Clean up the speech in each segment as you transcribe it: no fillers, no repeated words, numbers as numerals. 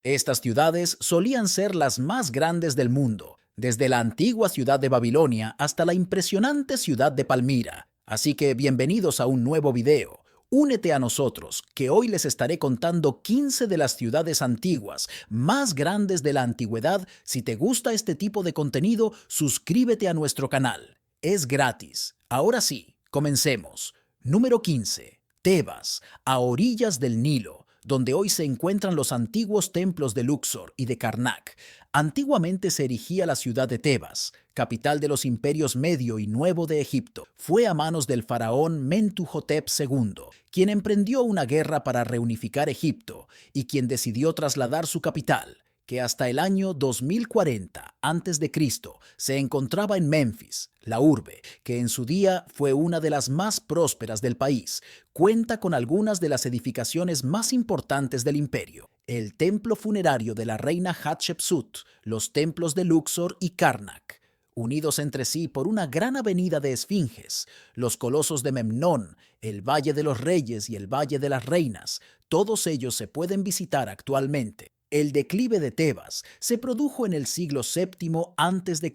Estas ciudades solían ser las más grandes del mundo, desde la antigua ciudad de Babilonia hasta la impresionante ciudad de Palmira. Así que bienvenidos a un nuevo video. Únete a nosotros, que hoy les estaré contando 15 de las ciudades antiguas más grandes de la antigüedad. Si te gusta este tipo de contenido, suscríbete a nuestro canal. Es gratis. Ahora sí, comencemos. Número 15. Tebas, a orillas del Nilo, donde hoy se encuentran los antiguos templos de Luxor y de Karnak. Antiguamente se erigía la ciudad de Tebas, capital de los imperios Medio y Nuevo de Egipto. Fue a manos del faraón Mentuhotep II, quien emprendió una guerra para reunificar Egipto y quien decidió trasladar su capital, que hasta el año 2040 a.C. se encontraba en Memphis, la urbe, que en su día fue una de las más prósperas del país. Cuenta con algunas de las edificaciones más importantes del imperio: el templo funerario de la reina Hatshepsut, los templos de Luxor y Karnak, unidos entre sí por una gran avenida de esfinges, los colosos de Memnón, el Valle de los Reyes y el Valle de las Reinas. Todos ellos se pueden visitar actualmente. El declive de Tebas se produjo en el siglo VII a.C.,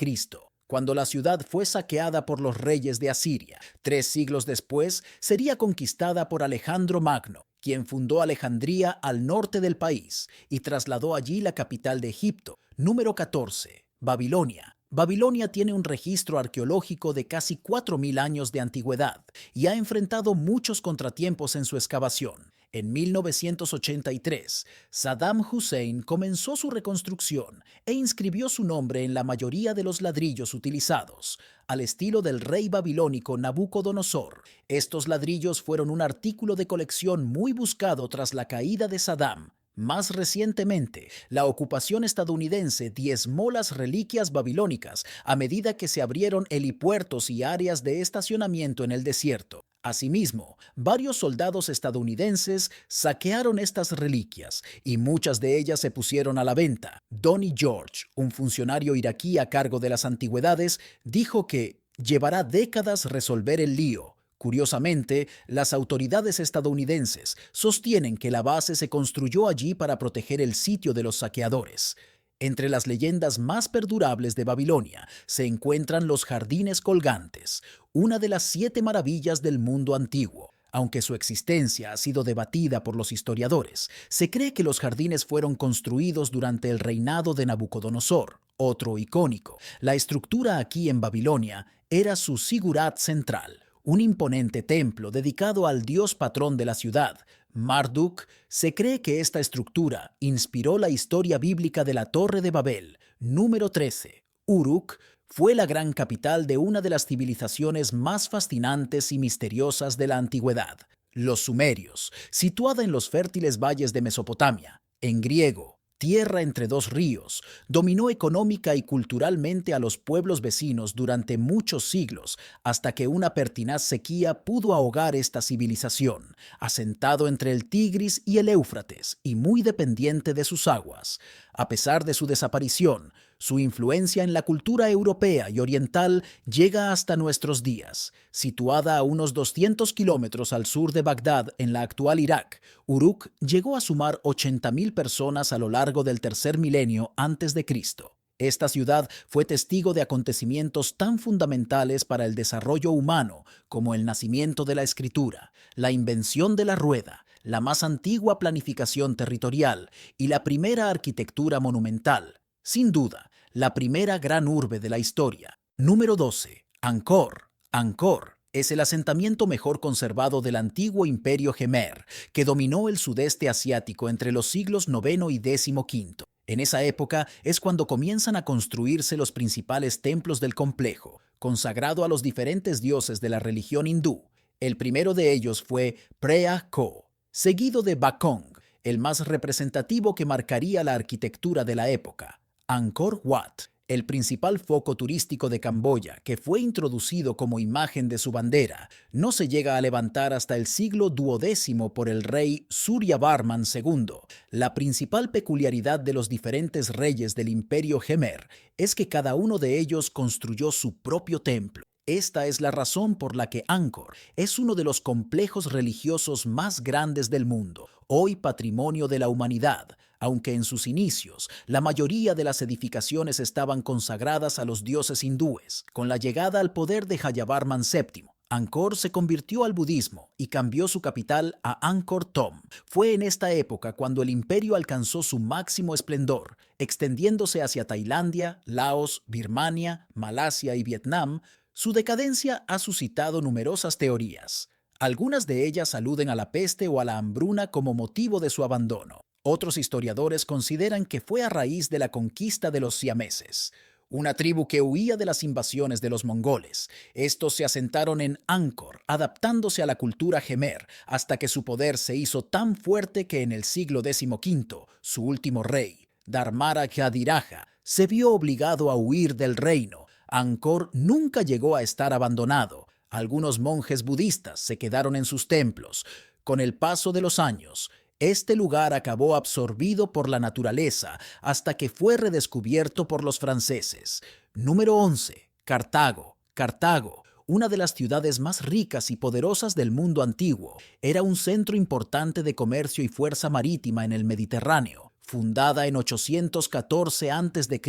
cuando la ciudad fue saqueada por los reyes de Asiria. 3 siglos después, sería conquistada por Alejandro Magno, quien fundó Alejandría al norte del país y trasladó allí la capital de Egipto. Número 14. Babilonia. Babilonia tiene un registro arqueológico de casi 4.000 años de antigüedad y ha enfrentado muchos contratiempos en su excavación. En 1983, Saddam Hussein comenzó su reconstrucción e inscribió su nombre en la mayoría de los ladrillos utilizados, al estilo del rey babilónico Nabucodonosor. Estos ladrillos fueron un artículo de colección muy buscado tras la caída de Saddam. Más recientemente, la ocupación estadounidense diezmó las reliquias babilónicas a medida que se abrieron helipuertos y áreas de estacionamiento en el desierto. Asimismo, varios soldados estadounidenses saquearon estas reliquias y muchas de ellas se pusieron a la venta. Donnie George, un funcionario iraquí a cargo de las antigüedades, dijo que llevará décadas resolver el lío. Curiosamente, las autoridades estadounidenses sostienen que la base se construyó allí para proteger el sitio de los saqueadores. Entre las leyendas más perdurables de Babilonia se encuentran los jardines colgantes, una de las 7 maravillas del mundo antiguo. Aunque su existencia ha sido debatida por los historiadores, se cree que los jardines fueron construidos durante el reinado de Nabucodonosor. Otro icónico: la estructura aquí en Babilonia era su sigurat central, un imponente templo dedicado al dios patrón de la ciudad, Marduk. Se cree que esta estructura inspiró la historia bíblica de la Torre de Babel. Número 13. Uruk fue la gran capital de una de las civilizaciones más fascinantes y misteriosas de la antigüedad, los sumerios, situada en los fértiles valles de Mesopotamia. En griego, tierra entre dos ríos, dominó económica y culturalmente a los pueblos vecinos durante muchos siglos, hasta que una pertinaz sequía pudo ahogar esta civilización, asentado entre el Tigris y el Éufrates y muy dependiente de sus aguas. A pesar de su desaparición, su influencia en la cultura europea y oriental llega hasta nuestros días. Situada a unos 200 kilómetros al sur de Bagdad, en la actual Irak, Uruk llegó a sumar 80.000 personas a lo largo del tercer milenio antes de Cristo. Esta ciudad fue testigo de acontecimientos tan fundamentales para el desarrollo humano como el nacimiento de la escritura, la invención de la rueda, la más antigua planificación territorial y la primera arquitectura monumental. Sin duda, la primera gran urbe de la historia. Número 12. Angkor. Angkor es el asentamiento mejor conservado del antiguo imperio Jemer, que dominó el sudeste asiático entre los siglos IX y XV. En esa época es cuando comienzan a construirse los principales templos del complejo, consagrado a los diferentes dioses de la religión hindú. El primero de ellos fue Preah Ko, seguido de Bakong, el más representativo que marcaría la arquitectura de la época. Angkor Wat, el principal foco turístico de Camboya, que fue introducido como imagen de su bandera, no se llega a levantar hasta el siglo XII por el rey Suryavarman II. La principal peculiaridad de los diferentes reyes del imperio Jemer es que cada uno de ellos construyó su propio templo. Esta es la razón por la que Angkor es uno de los complejos religiosos más grandes del mundo, hoy patrimonio de la humanidad, aunque en sus inicios la mayoría de las edificaciones estaban consagradas a los dioses hindúes. Con la llegada al poder de Jayavarman VII, Angkor se convirtió al budismo y cambió su capital a Angkor Thom. Fue en esta época cuando el imperio alcanzó su máximo esplendor, extendiéndose hacia Tailandia, Laos, Birmania, Malasia y Vietnam. Su decadencia ha suscitado numerosas teorías. Algunas de ellas aluden a la peste o a la hambruna como motivo de su abandono. Otros historiadores consideran que fue a raíz de la conquista de los siameses, una tribu que huía de las invasiones de los mongoles. Estos se asentaron en Angkor, adaptándose a la cultura jemer, hasta que su poder se hizo tan fuerte que en el siglo XV, su último rey, Dharmara Khadiraja, se vio obligado a huir del reino. Angkor nunca llegó a estar abandonado. Algunos monjes budistas se quedaron en sus templos. Con el paso de los años, este lugar acabó absorbido por la naturaleza hasta que fue redescubierto por los franceses. Número 11. Cartago. Cartago, una de las ciudades más ricas y poderosas del mundo antiguo, era un centro importante de comercio y fuerza marítima en el Mediterráneo. Fundada en 814 a.C.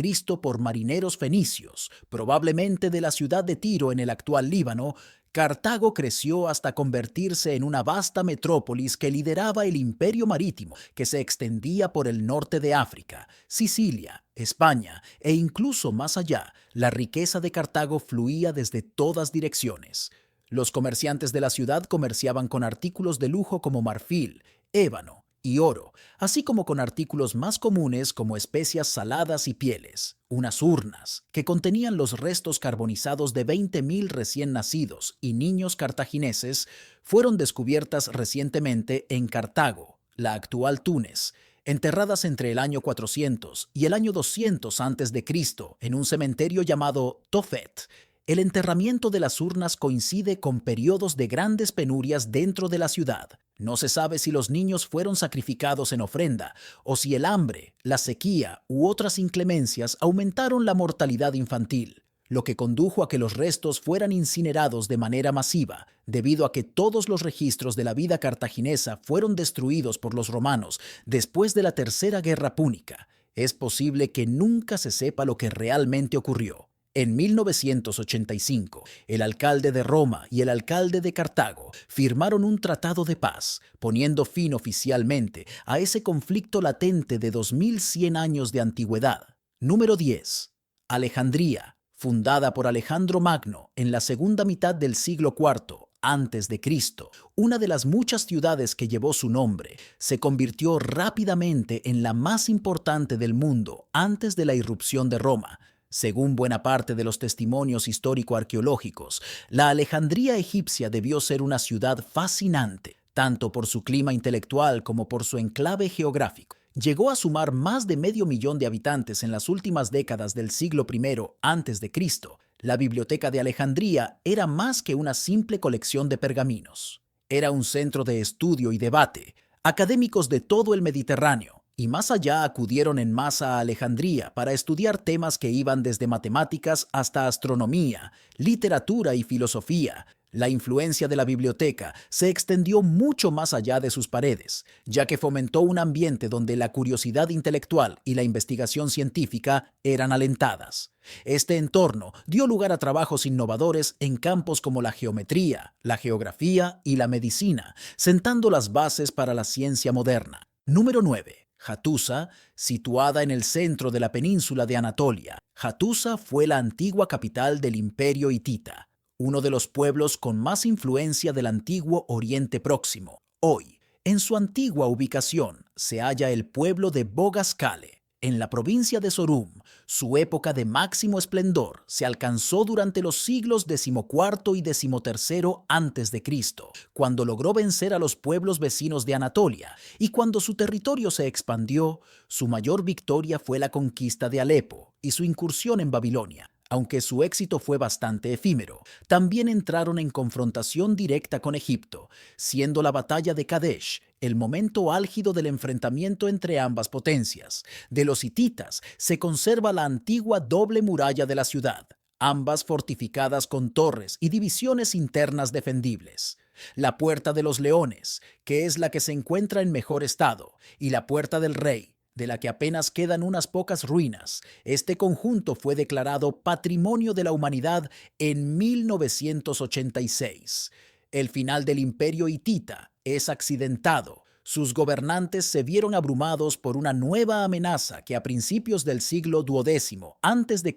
por marineros fenicios, probablemente de la ciudad de Tiro en el actual Líbano, Cartago creció hasta convertirse en una vasta metrópolis que lideraba el imperio marítimo que se extendía por el norte de África, Sicilia, España e incluso más allá. La riqueza de Cartago fluía desde todas direcciones. Los comerciantes de la ciudad comerciaban con artículos de lujo como marfil, ébano y oro, así como con artículos más comunes como especias saladas y pieles. Unas urnas que contenían los restos carbonizados de 20.000 recién nacidos y niños cartagineses fueron descubiertas recientemente en Cartago, la actual Túnez, enterradas entre el año 400 y el año 200 a.C. en un cementerio llamado Tophet. El enterramiento de las urnas coincide con periodos de grandes penurias dentro de la ciudad. No se sabe si los niños fueron sacrificados en ofrenda o si el hambre, la sequía u otras inclemencias aumentaron la mortalidad infantil, lo que condujo a que los restos fueran incinerados de manera masiva, debido a que todos los registros de la vida cartaginesa fueron destruidos por los romanos después de la Tercera Guerra Púnica. Es posible que nunca se sepa lo que realmente ocurrió. En 1985, el alcalde de Roma y el alcalde de Cartago firmaron un tratado de paz, poniendo fin oficialmente a ese conflicto latente de 2100 años de antigüedad. Número 10. Alejandría, fundada por Alejandro Magno en la segunda mitad del siglo IV a.C., una de las muchas ciudades que llevó su nombre, se convirtió rápidamente en la más importante del mundo antes de la irrupción de Roma. Según buena parte de los testimonios histórico-arqueológicos, la Alejandría egipcia debió ser una ciudad fascinante, tanto por su clima intelectual como por su enclave geográfico. Llegó a sumar más de 500.000 de habitantes en las últimas décadas del siglo I a.C. La biblioteca de Alejandría era más que una simple colección de pergaminos. Era un centro de estudio y debate. Académicos de todo el Mediterráneo y más allá acudieron en masa a Alejandría para estudiar temas que iban desde matemáticas hasta astronomía, literatura y filosofía. La influencia de la biblioteca se extendió mucho más allá de sus paredes, ya que fomentó un ambiente donde la curiosidad intelectual y la investigación científica eran alentadas. Este entorno dio lugar a trabajos innovadores en campos como la geometría, la geografía y la medicina, sentando las bases para la ciencia moderna. Número 9. Hattusa, situada en el centro de la península de Anatolia. Hattusa fue la antigua capital del Imperio Hitita, uno de los pueblos con más influencia del antiguo Oriente Próximo. Hoy, en su antigua ubicación, se halla el pueblo de Bogaskale, en la provincia de Sorum. Su época de máximo esplendor se alcanzó durante los siglos XIV y XIII a.C., cuando logró vencer a los pueblos vecinos de Anatolia, y cuando su territorio se expandió. Su mayor victoria fue la conquista de Alepo y su incursión en Babilonia. Aunque su éxito fue bastante efímero, también entraron en confrontación directa con Egipto, siendo la batalla de Kadesh el momento álgido del enfrentamiento entre ambas potencias. De los hititas se conserva la antigua doble muralla de la ciudad, ambas fortificadas con torres y divisiones internas defendibles. La Puerta de los Leones, que es la que se encuentra en mejor estado, y la Puerta del Rey, de la que apenas quedan unas pocas ruinas. Este conjunto fue declarado Patrimonio de la Humanidad en 1986. El final del Imperio hitita es accidentado. Sus gobernantes se vieron abrumados por una nueva amenaza que a principios del siglo XII a.C.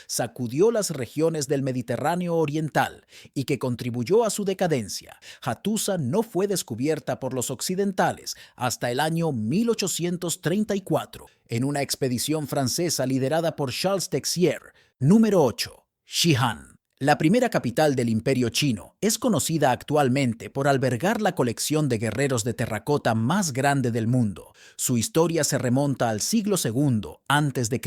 sacudió las regiones del Mediterráneo oriental y que contribuyó a su decadencia. Hattusa no fue descubierta por los occidentales hasta el año 1834 en una expedición francesa liderada por Charles Texier. Número 8. Xi'an. La primera capital del Imperio Chino es conocida actualmente por albergar la colección de guerreros de terracota más grande del mundo. Su historia se remonta al siglo II a.C.,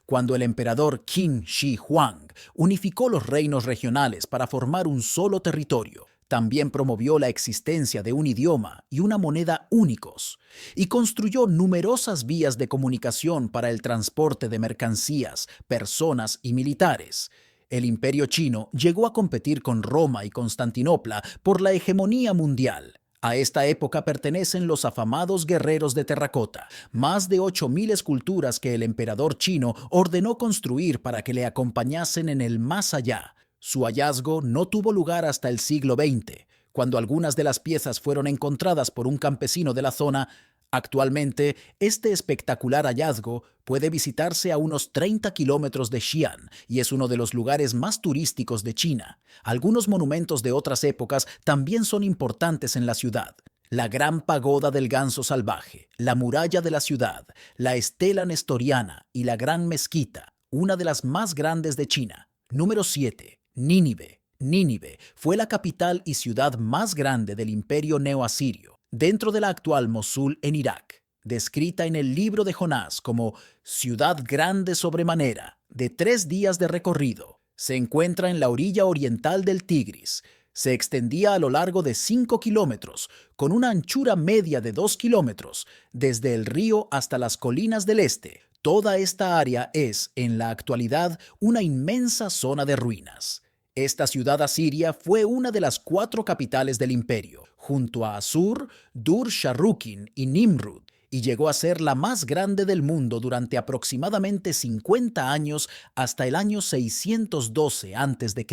cuando el emperador Qin Shi Huang unificó los reinos regionales para formar un solo territorio. También promovió la existencia de un idioma y una moneda únicos, y construyó numerosas vías de comunicación para el transporte de mercancías, personas y militares. El Imperio Chino llegó a competir con Roma y Constantinopla por la hegemonía mundial. A esta época pertenecen los afamados guerreros de terracota, más de 8.000 esculturas que el emperador chino ordenó construir para que le acompañasen en el más allá. Su hallazgo no tuvo lugar hasta el siglo XX, cuando algunas de las piezas fueron encontradas por un campesino de la zona. Actualmente, este espectacular hallazgo puede visitarse a unos 30 kilómetros de Xi'an y es uno de los lugares más turísticos de China. Algunos monumentos de otras épocas también son importantes en la ciudad. La Gran Pagoda del Ganso Salvaje, la Muralla de la Ciudad, la Estela Nestoriana y la Gran Mezquita, una de las más grandes de China. Número 7. Nínive. Nínive fue la capital y ciudad más grande del Imperio Neoasirio, dentro de la actual Mosul en Irak, descrita en el libro de Jonás como ciudad grande sobremanera, de 3 días de recorrido. Se encuentra en la orilla oriental del Tigris. Se extendía a lo largo de 5 kilómetros, con una anchura media de 2 kilómetros, desde el río hasta las colinas del este. Toda esta área es, en la actualidad, una inmensa zona de ruinas. Esta ciudad asiria fue una de las 4 capitales del imperio, junto a Assur, Dur-Sharrukin y Nimrud, y llegó a ser la más grande del mundo durante aproximadamente 50 años hasta el año 612 a.C.,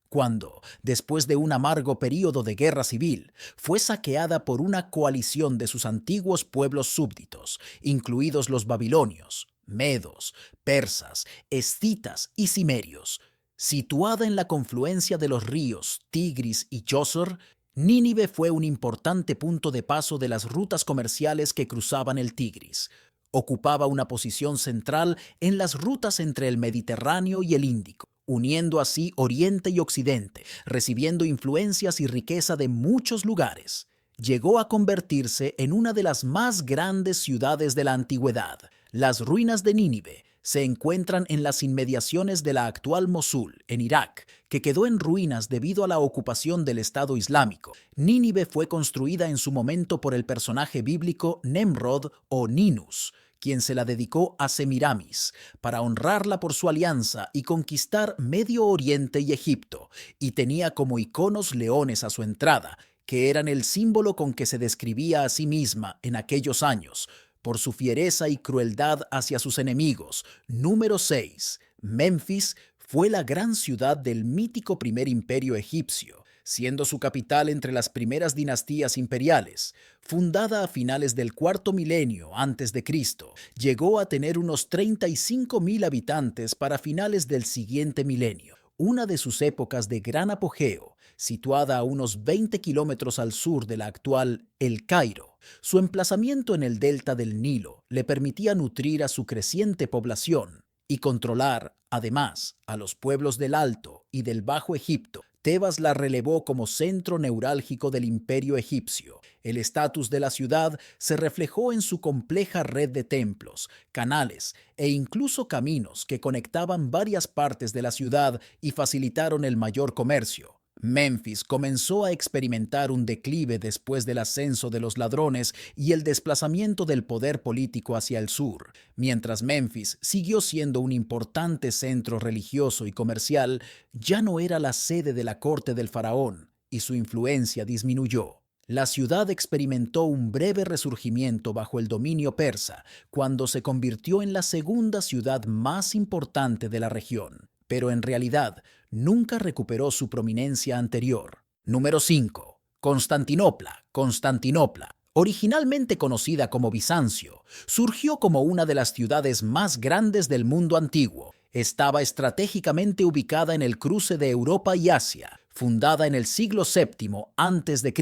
cuando, después de un amargo período de guerra civil, fue saqueada por una coalición de sus antiguos pueblos súbditos, incluidos los babilonios, medos, persas, escitas y cimerios. Situada en la confluencia de los ríos Tigris y Yósor, Nínive fue un importante punto de paso de las rutas comerciales que cruzaban el Tigris. Ocupaba una posición central en las rutas entre el Mediterráneo y el Índico, uniendo así Oriente y Occidente, recibiendo influencias y riqueza de muchos lugares. Llegó a convertirse en una de las más grandes ciudades de la antigüedad. Las ruinas de Nínive se encuentran en las inmediaciones de la actual Mosul, en Irak, que quedó en ruinas debido a la ocupación del Estado Islámico. Nínive fue construida en su momento por el personaje bíblico Nemrod o Ninus, quien se la dedicó a Semiramis, para honrarla por su alianza y conquistar Medio Oriente y Egipto, y tenía como iconos leones a su entrada, que eran el símbolo con que se describía a sí misma en aquellos años, por su fiereza y crueldad hacia sus enemigos. Número 6. Memphis fue la gran ciudad del mítico primer imperio egipcio, siendo su capital entre las primeras dinastías imperiales. Fundada a finales del cuarto milenio antes de Cristo, llegó a tener unos 35.000 habitantes para finales del siguiente milenio. Una de sus épocas de gran apogeo, situada a unos 20 kilómetros al sur de la actual El Cairo. Su emplazamiento en el delta del Nilo le permitía nutrir a su creciente población y controlar, además, a los pueblos del Alto y del Bajo Egipto. Tebas la relevó como centro neurálgico del imperio egipcio. El estatus de la ciudad se reflejó en su compleja red de templos, canales e incluso caminos que conectaban varias partes de la ciudad y facilitaron el mayor comercio. Memphis comenzó a experimentar un declive después del ascenso de los ladrones y el desplazamiento del poder político hacia el sur. Mientras Memphis siguió siendo un importante centro religioso y comercial, ya no era la sede de la corte del faraón y su influencia disminuyó. La ciudad experimentó un breve resurgimiento bajo el dominio persa, cuando se convirtió en la segunda ciudad más importante de la región, pero en realidad nunca recuperó su prominencia anterior. Número 5. Constantinopla. Constantinopla, originalmente conocida como Bizancio, surgió como una de las ciudades más grandes del mundo antiguo. Estaba estratégicamente ubicada en el cruce de Europa y Asia. Fundada en el siglo VII a.C.,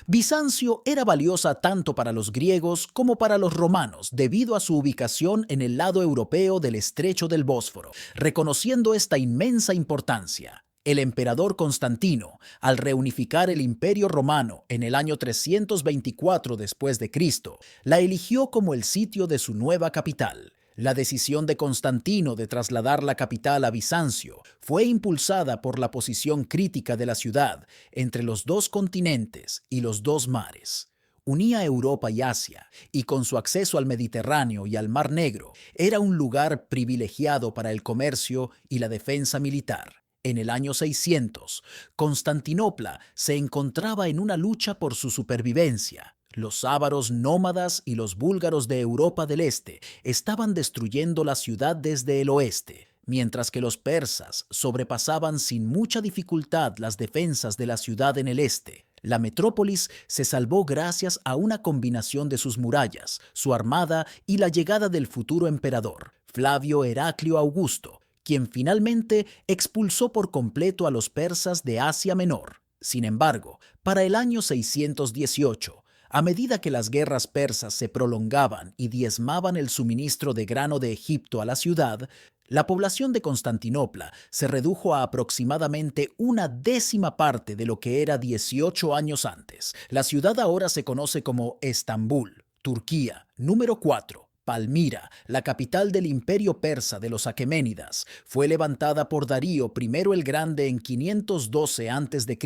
Bizancio era valiosa tanto para los griegos como para los romanos debido a su ubicación en el lado europeo del estrecho del Bósforo. Reconociendo esta inmensa importancia, el emperador Constantino, al reunificar el Imperio Romano en el año 324 después de Cristo, la eligió como el sitio de su nueva capital. La decisión de Constantino de trasladar la capital a Bizancio fue impulsada por la posición crítica de la ciudad entre los dos continentes y los dos mares. Unía Europa y Asia, y con su acceso al Mediterráneo y al Mar Negro, era un lugar privilegiado para el comercio y la defensa militar. En el año 600, Constantinopla se encontraba en una lucha por su supervivencia. Los ávaros nómadas y los búlgaros de Europa del Este estaban destruyendo la ciudad desde el oeste, mientras que los persas sobrepasaban sin mucha dificultad las defensas de la ciudad en el este. La metrópolis se salvó gracias a una combinación de sus murallas, su armada y la llegada del futuro emperador, Flavio Heraclio Augusto, quien finalmente expulsó por completo a los persas de Asia Menor. Sin embargo, para el año 618, a medida que las guerras persas se prolongaban y diezmaban el suministro de grano de Egipto a la ciudad, la población de Constantinopla se redujo a aproximadamente una décima parte de lo que era 18 años antes. La ciudad ahora se conoce como Estambul, Turquía. Número 4. Palmira, la capital del imperio persa de los aqueménidas, fue levantada por Darío I el Grande en 512 a.C.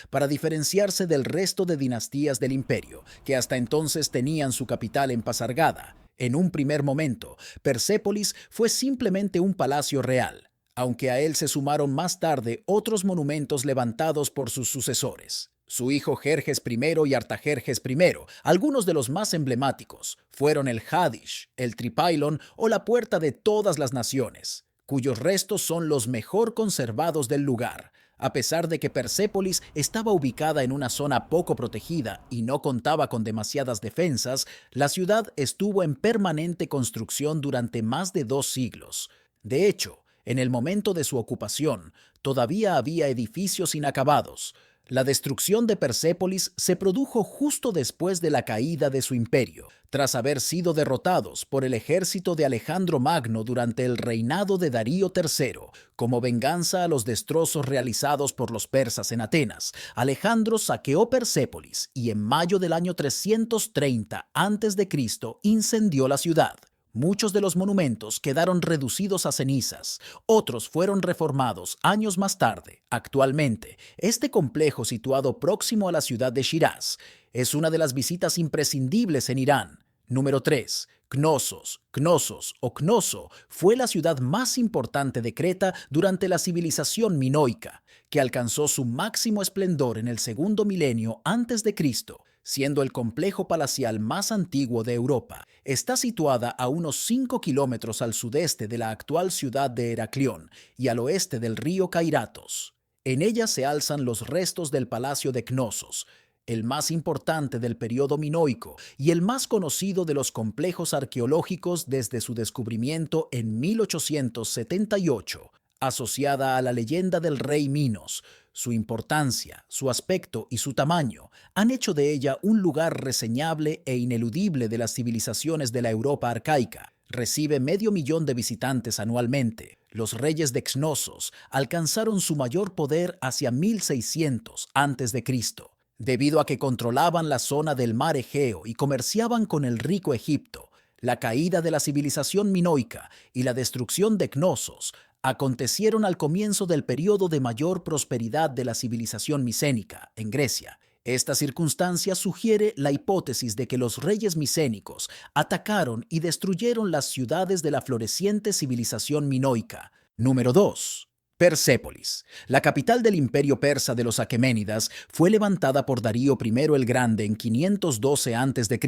para diferenciarse del resto de dinastías del imperio, que hasta entonces tenían su capital en Pasargada. En un primer momento, Persépolis fue simplemente un palacio real, aunque a él se sumaron más tarde otros monumentos levantados por sus sucesores. Su hijo Jerjes I y Artajerjes I, algunos de los más emblemáticos, fueron el Hadish, el Tripailon o la Puerta de todas las Naciones, cuyos restos son los mejor conservados del lugar. A pesar de que Persépolis estaba ubicada en una zona poco protegida y no contaba con demasiadas defensas, la ciudad estuvo en permanente construcción durante más de 2 siglos. De hecho, en el momento de su ocupación, todavía había edificios inacabados. La destrucción de Persépolis se produjo justo después de la caída de su imperio, tras haber sido derrotados por el ejército de Alejandro Magno durante el reinado de Darío III. Como venganza a los destrozos realizados por los persas en Atenas, Alejandro saqueó Persépolis y en mayo del año 330 a.C. incendió la ciudad. Muchos de los monumentos quedaron reducidos a cenizas, otros fueron reformados años más tarde. Actualmente, este complejo situado próximo a la ciudad de Shiraz es una de las visitas imprescindibles en Irán. Número 3. Cnosos. Cnosos o Cnoso fue la ciudad más importante de Creta durante la civilización minoica, que alcanzó su máximo esplendor en el segundo milenio antes de Cristo. Siendo el complejo palacial más antiguo de Europa. Está situada a unos 5 kilómetros al sudeste de la actual ciudad de Heraclión y al oeste del río Kairatos. En ella se alzan los restos del Palacio de Cnosos, el más importante del periodo minoico y el más conocido de los complejos arqueológicos desde su descubrimiento en 1878, asociada a la leyenda del rey Minos. Su importancia, su aspecto y su tamaño han hecho de ella un lugar reseñable e ineludible de las civilizaciones de la Europa arcaica. Recibe 500.000 de visitantes anualmente. Los reyes de Cnosos alcanzaron su mayor poder hacia 1600 a.C., debido a que controlaban la zona del mar Egeo y comerciaban con el rico Egipto. La caída de la civilización minoica y la destrucción de Cnosos acontecieron al comienzo del periodo de mayor prosperidad de la civilización micénica, en Grecia. Esta circunstancia sugiere la hipótesis de que los reyes micénicos atacaron y destruyeron las ciudades de la floreciente civilización minoica. Número 2. Persépolis. La capital del imperio persa de los aqueménidas fue levantada por Darío I el Grande en 512 a.C.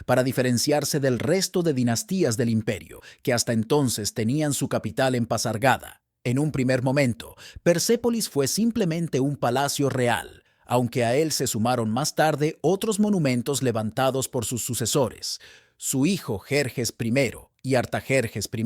para diferenciarse del resto de dinastías del imperio, que hasta entonces tenían su capital en Pasargada. En un primer momento, Persépolis fue simplemente un palacio real, aunque a él se sumaron más tarde otros monumentos levantados por sus sucesores, su hijo Jerjes I y Artajerjes I.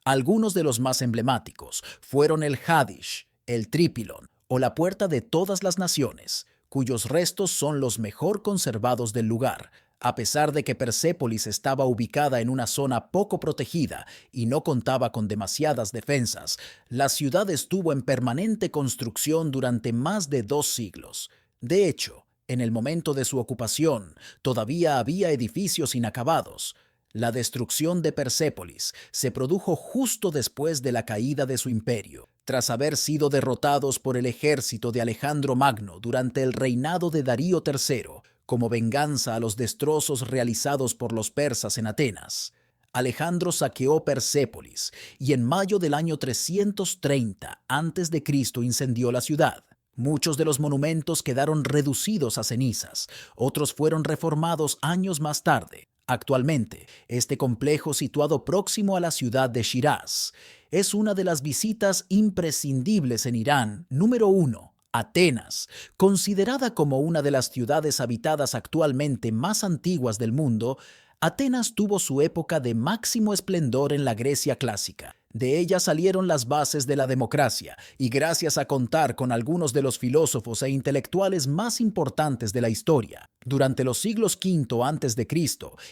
Algunos de los más emblemáticos fueron el Hadish, el Trípilon o la Puerta de todas las Naciones, cuyos restos son los mejor conservados del lugar. A pesar de que Persépolis estaba ubicada en una zona poco protegida y no contaba con demasiadas defensas, la ciudad estuvo en permanente construcción durante más de 2 siglos. De hecho, en el momento de su ocupación, todavía había edificios inacabados. La destrucción de Persépolis se produjo justo después de la caída de su imperio, tras haber sido derrotados por el ejército de Alejandro Magno durante el reinado de Darío III, como venganza a los destrozos realizados por los persas en Atenas. Alejandro saqueó Persépolis y en mayo del año 330 a.C. incendió la ciudad. Muchos de los monumentos quedaron reducidos a cenizas, otros fueron reformados años más tarde. Actualmente, este complejo situado próximo a la ciudad de Shiraz es una de las visitas imprescindibles en Irán. Número 1. Atenas, considerada como una de las ciudades habitadas actualmente más antiguas del mundo, Atenas tuvo su época de máximo esplendor en la Grecia clásica. De ella salieron las bases de la democracia, y gracias a contar con algunos de los filósofos e intelectuales más importantes de la historia, durante los siglos V a.C.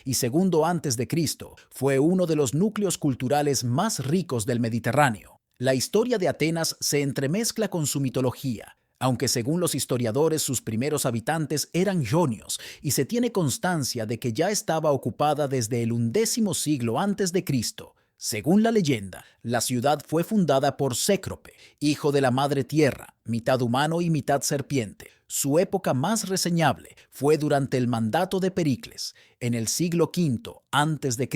y II a.C., fue uno de los núcleos culturales más ricos del Mediterráneo. La historia de Atenas se entremezcla con su mitología, aunque según los historiadores sus primeros habitantes eran jonios y se tiene constancia de que ya estaba ocupada desde el 11º siglo a.C. Según la leyenda, la ciudad fue fundada por Cécrope, hijo de la madre tierra, mitad humano y mitad serpiente. Su época más reseñable fue durante el mandato de Pericles, en el siglo V a.C.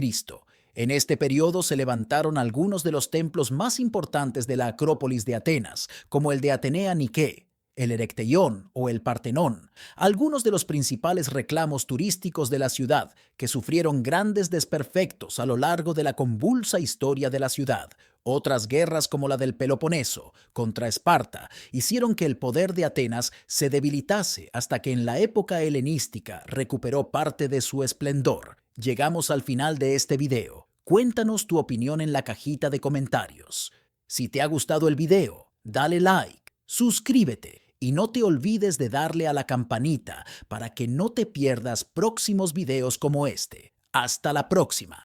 En este periodo se levantaron algunos de los templos más importantes de la Acrópolis de Atenas, como el de Atenea Nike, el Erecteión o el Partenón, algunos de los principales reclamos turísticos de la ciudad que sufrieron grandes desperfectos a lo largo de la convulsa historia de la ciudad. Otras guerras como la del Peloponeso contra Esparta hicieron que el poder de Atenas se debilitase hasta que en la época helenística recuperó parte de su esplendor. Llegamos al final de este video. Cuéntanos tu opinión en la cajita de comentarios. Si te ha gustado el video, dale like, suscríbete y no te olvides de darle a la campanita para que no te pierdas próximos videos como este. Hasta la próxima.